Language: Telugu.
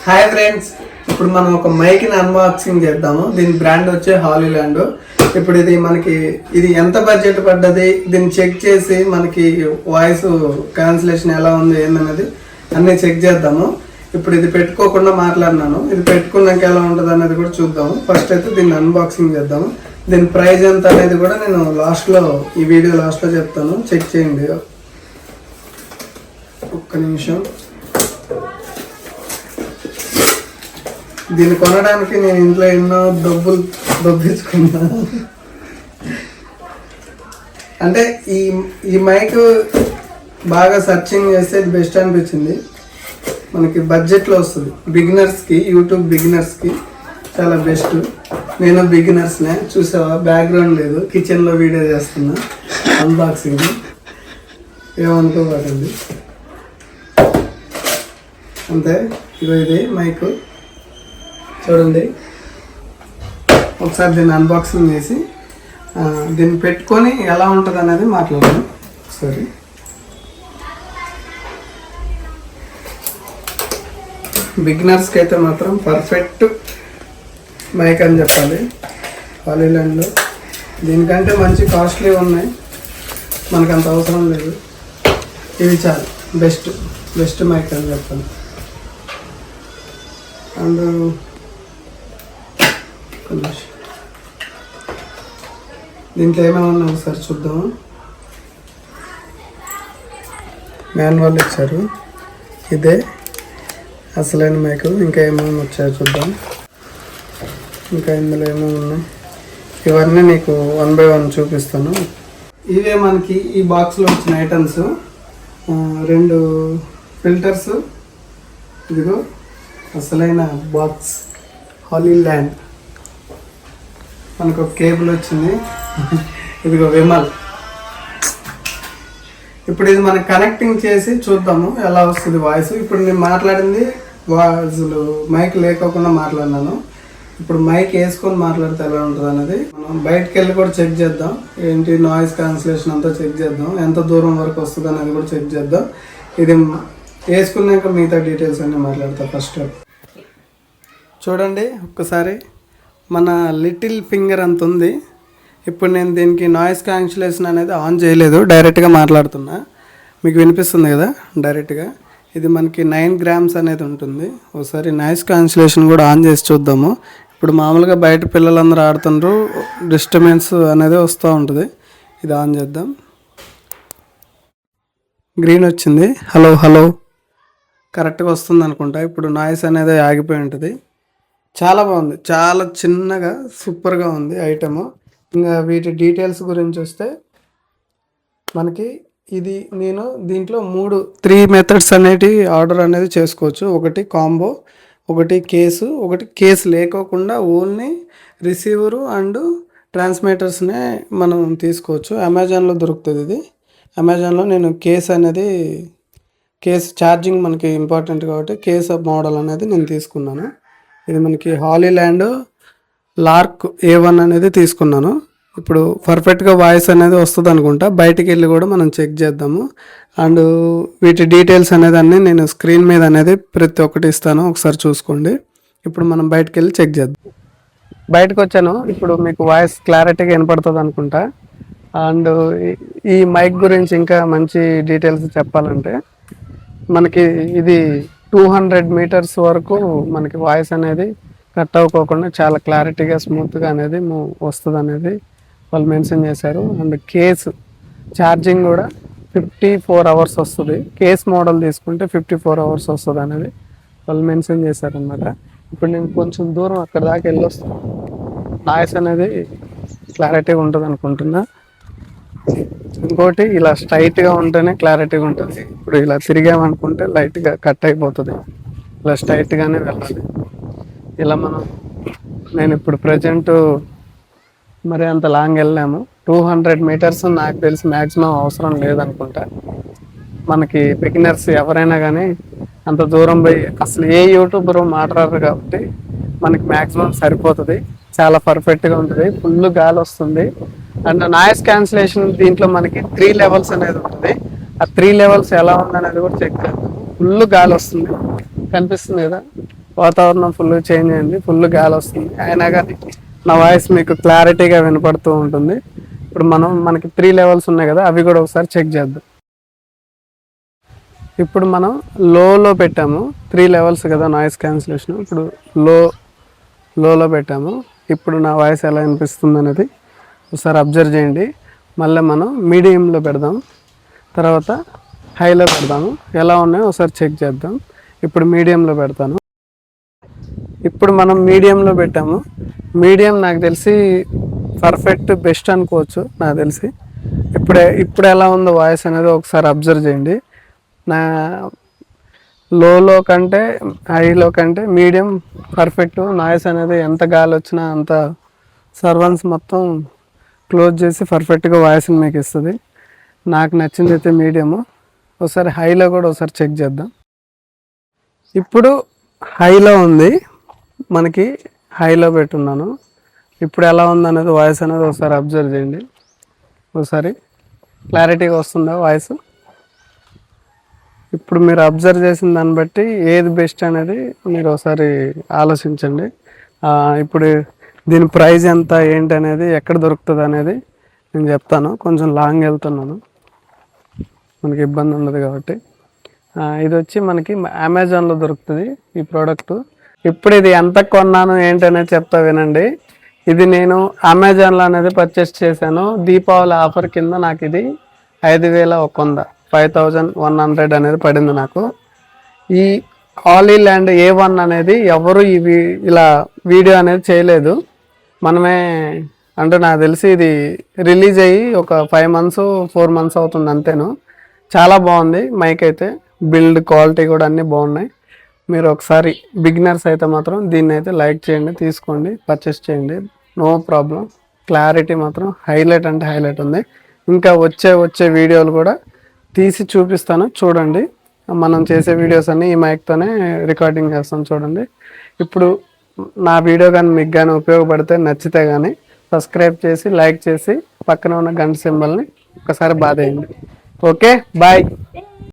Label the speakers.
Speaker 1: హాయ్ ఫ్రెండ్స్, ఇప్పుడు మనం ఒక మైక్ని అన్బాక్సింగ్ చేద్దాము. దీని బ్రాండ్ వచ్చే హాలీలాండ్. ఇప్పుడు ఇది ఎంత బడ్జెట్ పడ్డది, దీన్ని చెక్ చేసి మనకి వాయిస్ క్యాన్సిలేషన్ ఎలా ఉంది ఏందనేది అన్నీ చెక్ చేద్దాము. ఇప్పుడు ఇది పెట్టుకోకుండా మాట్లాడినాను, ఇది పెట్టుకున్నాక ఎలా ఉంటుంది అనేది కూడా చూద్దాము. ఫస్ట్ అయితే దీన్ని అన్బాక్సింగ్ చేద్దాము. దీని ప్రైస్ ఎంత అనేది కూడా నేను ఈ వీడియో లాస్ట్లో చెప్తాను, చెక్ చేయండి. ఒక్క నిమిషం. దీన్ని కొనడానికి నేను ఇంట్లో ఎన్నో దొబ్బించుకున్నాను. అంటే ఈ మైక్ బాగా సర్చింగ్ చేస్తే ఇది బెస్ట్ అనిపించింది. మనకి బడ్జెట్లో వస్తుంది. బిగినర్స్కి, యూట్యూబ్ బిగినర్స్కి చాలా బెస్ట్. నేను బిగినర్స్నే. చూసావా, బ్యాక్గ్రౌండ్ లేదు, కిచెన్లో వీడియో చేస్తున్నా అన్బాక్సింగ్. ఏమనుకోకండి, అంతే. ఇది మైక్ చూడండి. ఒకసారి దీన్ని అన్బాక్సింగ్ చేసి దీన్ని పెట్టుకొని ఎలా ఉంటుంది అనేది మాట్లాడదాం ఒకసారి. బిగినర్స్కి అయితే మాత్రం పర్ఫెక్ట్ మైక్ అని చెప్పాలి. హాలీలాండ్లో దీనికంటే మంచి కాస్ట్లీ ఉన్నాయి, మనకు అంత అవసరం లేదు. ఇది చాలా బెస్ట్ మైక్ అని చెప్పాలి. అండ్ దీంట్లో ఏమేమి ఉన్నాయి ఒకసారి చూద్దాము. మాన్యువల్ ఇచ్చారు, ఇదే అసలైన మైక్. ఇంకా ఏమేమి వచ్చాయో చూద్దాం. ఇంకా ఇందులో ఏమేమి ఉన్నాయి ఇవన్నీ నీకు 1 by 1 చూపిస్తాను. ఇవే మనకి ఈ బాక్స్లో వచ్చిన ఐటమ్స్. 2 ఫిల్టర్స్, ఇదిగో అసలైన బాక్స్ హాలీలాండ్. మనకు ఒక కేబుల్ వచ్చింది, ఇదిగో విమల్. ఇప్పుడు ఇది మనం కనెక్టింగ్ చేసి చూద్దాము ఎలా వస్తుంది వాయిస్. ఇప్పుడు నేను మాట్లాడింది అసలు మైక్ లేకోకుండా మాట్లాడినాను. ఇప్పుడు మైక్ వేసుకొని మాట్లాడితే ఎలా ఉంటుంది అనేది మనం బయటకు వెళ్ళి కూడా చెక్ చేద్దాం. ఏంటి నాయిస్ క్యాన్సిలేషన్ అంతా చెక్ చేద్దాం, ఎంత దూరం వరకు వస్తుంది అనేది కూడా చెక్ చేద్దాం. ఇది వేసుకున్నాక మిగతా డీటెయిల్స్ అన్నీ మాట్లాడతా. ఫస్ట్ చూడండి ఒక్కసారి, మన లిటిల్ ఫింగర్ అంత ఉంది. ఇప్పుడు నేను దీనికి నాయిస్ క్యాన్సిలేషన్ అనేది ఆన్ చేయలేదు, డైరెక్ట్గా మాట్లాడుతున్నా. మీకు వినిపిస్తుంది కదా డైరెక్ట్గా. ఇది మనకి 9 grams అనేది ఉంటుంది. ఒకసారి నాయిస్ క్యాన్సిలేషన్ కూడా ఆన్ చేసి చూద్దాము. ఇప్పుడు మామూలుగా బయట పిల్లలందరూ ఆడుతుండ్రు, డిస్టర్బెన్స్ అనేది వస్తూ ఉంటుంది. ఇది ఆన్ చేద్దాం. గ్రీన్ వచ్చింది, హలో కరెక్ట్గా వస్తుంది అనుకుంటా. ఇప్పుడు నాయిస్ అనేది ఆగిపోయి ఉంటుంది. చాలా బాగుంది, చాలా చిన్నగా సూపర్గా ఉంది ఐటమ్. ఇంకా వీటి డీటెయిల్స్ గురించి వస్తే మనకి నేను దీంట్లో 3 మెథడ్స్ అనేటి ఆర్డర్ అనేది చేసుకోవచ్చు. ఒకటి కాంబో, ఒకటి కేసు లేకోకుండా ఓన్లీ రిసీవరు అండ్ ట్రాన్స్మిటర్స్నే మనం తీసుకోవచ్చు. అమెజాన్లో దొరుకుతుంది ఇది. అమెజాన్లో నేను కేస్ ఛార్జింగ్ మనకి ఇంపార్టెంట్ కాబట్టి కేస్ మోడల్ అనేది నేను తీసుకున్నాను. ఇది మనకి హాలీలాండ్ లార్క్ A1 అనేది తీసుకున్నాను. ఇప్పుడు పర్ఫెక్ట్గా వాయిస్ అనేది వస్తుంది అనుకుంటా. బయటికి వెళ్ళి కూడా మనం చెక్ చేద్దాము. అండ్ వీటి డీటెయిల్స్ అనేది అన్నీ నేను స్క్రీన్ మీద అనేది ప్రతి ఒక్కటి ఇస్తాను, ఒకసారి చూసుకోండి. ఇప్పుడు మనం బయటకు వెళ్ళి చెక్ చేద్దాం. బయటకు వచ్చాను. ఇప్పుడు మీకు వాయిస్ క్లారిటీగా వినపడుతుంది అనుకుంటా. అండ్ ఈ మైక్ గురించి ఇంకా మంచి డీటెయిల్స్ చెప్పాలంటే మనకి ఇది 200 meters వరకు మనకి వాయిస్ అనేది కట్ అవ్వకోకుండా చాలా క్లారిటీగా స్మూత్గా అనేది వస్తుంది అనేది వాళ్ళు మెన్షన్ చేశారు. అండ్ కేసు ఛార్జింగ్ కూడా 54 hours వస్తుంది. కేస్ మోడల్ తీసుకుంటే 54 hours వస్తుంది అనేది వాళ్ళు మెన్షన్ చేశారు అన్నమాట. ఇప్పుడు నేను కొంచెం దూరం అక్కడ దాకా వెళ్ళొస్తాను. నాయిస్ అనేది క్లారిటీగా ఉంటుంది అనుకుంటున్నా. ఇంకోటి, ఇలా స్ట్రైట్గా ఉంటేనే క్లారిటీగా ఉంటుంది. ఇప్పుడు ఇలా తిరిగామనుకుంటే లైట్గా కట్ అయిపోతుంది. ఇలా స్ట్రైట్గానే వెళ్ళాలి. ఇలా నేను ఇప్పుడు ప్రజెంట్ మరి అంత లాంగ్ వెళ్ళాము. 200 meters నాకు తెలిసి మ్యాక్సిమం అవసరం లేదనుకుంటా. మనకి బిగినర్స్ ఎవరైనా కానీ అంత దూరం పోయి అసలు ఏ యూట్యూబర్ మాట్లాడరు కాబట్టి మనకి మ్యాక్సిమం సరిపోతుంది. చాలా పర్ఫెక్ట్గా ఉంటుంది. ఫుల్ గాలి వస్తుంది. అండ్ నాయిస్ క్యాన్సిలేషన్ దీంట్లో మనకి 3 levels అనేది ఉంటుంది. ఆ 3 levels ఎలా ఉందనేది కూడా చెక్ చేద్దాం. ఫుల్ గాలి వస్తుంది, కనిపిస్తుంది కదా. వాతావరణం ఫుల్ చేంజ్ అయింది, ఫుల్ గాలి వస్తుంది, అయినా కానీ నా వాయిస్ మీకు క్లారిటీగా వినపడుతూ ఉంటుంది. ఇప్పుడు మనకి 3 లెవెల్స్ ఉన్నాయి కదా, అవి కూడా ఒకసారి చెక్ చేద్దాం. ఇప్పుడు మనం లోలో పెట్టాము, 3 లెవెల్స్ కదా నాయిస్ క్యాన్సిలేషన్. ఇప్పుడు లోలో పెట్టాము. ఇప్పుడు నా వాయిస్ ఎలా వినిపిస్తుంది అనేది ఒకసారి అబ్జర్వ్ చేయండి. మళ్ళీ మనం మీడియంలో పెడదాం, తర్వాత హైలో పెడదాము. ఎలా ఉన్నాయో ఒకసారి చెక్ చేద్దాం. ఇప్పుడు మీడియంలో పెడతాను. ఇప్పుడు మనం మీడియంలో పెట్టాము. మీడియం నాకు తెలిసి పర్ఫెక్ట్ బెస్ట్ అనుకోవచ్చు నాకు తెలిసి. ఇప్పుడు ఎలా ఉందో వాయిస్ అనేది ఒకసారి అబ్జర్వ్ చేయండి. నా లోలో కంటే హైలో కంటే మీడియం పర్ఫెక్ట్. నాయిస్ అనేది ఎంత గాలి వచ్చినా అంత సర్వన్స్ మొత్తం క్లోజ్ చేసి పర్ఫెక్ట్గా వాయిస్ని మీకు ఇస్తుంది. నాకు నచ్చింది అయితే మీడియము. ఒకసారి హైలో కూడా ఒకసారి చెక్ చేద్దాం. ఇప్పుడు హైలో ఉంది, మనకి హైలో పెట్టున్నాను. ఇప్పుడు ఎలా ఉంది అనేది వాయిస్ అనేది ఒకసారి అబ్జర్వ్ చేయండి. ఒకసారి క్లారిటీగా వస్తుందా వాయిస్? ఇప్పుడు మీరు అబ్జర్వ్ చేసిన దాన్ని బట్టి ఏది బెస్ట్ అనేది మీరు ఒకసారి ఆలోచించండి. ఇప్పుడు దీని ప్రైస్ ఎంత ఏంటి అనేది, ఎక్కడ దొరుకుతుంది అనేది నేను చెప్తాను. కొంచెం లాంగ్ వెళ్తున్నాను, మనకి ఇబ్బంది ఉండదు కాబట్టి. ఇది వచ్చి మనకి అమెజాన్లో దొరుకుతుంది ఈ ప్రోడక్ట్. ఇప్పుడు ఇది ఎంత కొన్నాను ఏంటనేది చెప్తా వినండి. ఇది నేను అమెజాన్లో అనేది పర్చేస్ చేశాను. దీపావళి ఆఫర్ కింద నాకు ఇది 5,100 5,100 అనేది పడింది నాకు. ఈ హాలీ ల్యాండ్ A1 అనేది ఎవరు ఇవి ఇలా వీడియో అనేది చేయలేదు, మనమే. అంటే నాకు తెలిసి ఇది రిలీజ్ అయ్యి ఒక 5 months 4 months అవుతుంది అంతేను. చాలా బాగుంది మైక్ అయితే, బిల్డ్ క్వాలిటీ కూడా అన్నీ బాగున్నాయి. మీరు ఒకసారి బిగినర్స్ అయితే మాత్రం దీన్ని అయితే లైక్ చేయండి, తీసుకోండి, పర్చేస్ చేయండి, నో ప్రాబ్లం. క్లారిటీ మాత్రం హైలైట్ అంటే హైలైట్ ఉంది. ఇంకా వచ్చే వీడియోలు కూడా తీసి చూపిస్తాను, చూడండి. మనం చేసే వీడియోస్ అన్నీ ఈ మైక్తోనే రికార్డింగ్ చేస్తాం, చూడండి. ఇప్పుడు నా వీడియో కానీ మీకు కానీ ఉపయోగపడితే, నచ్చితే కానీ సబ్స్క్రైబ్ చేసి లైక్ చేసి పక్కన ఉన్న గంట సింబల్ని ఒకసారి బాధేయండి. Okay, bye.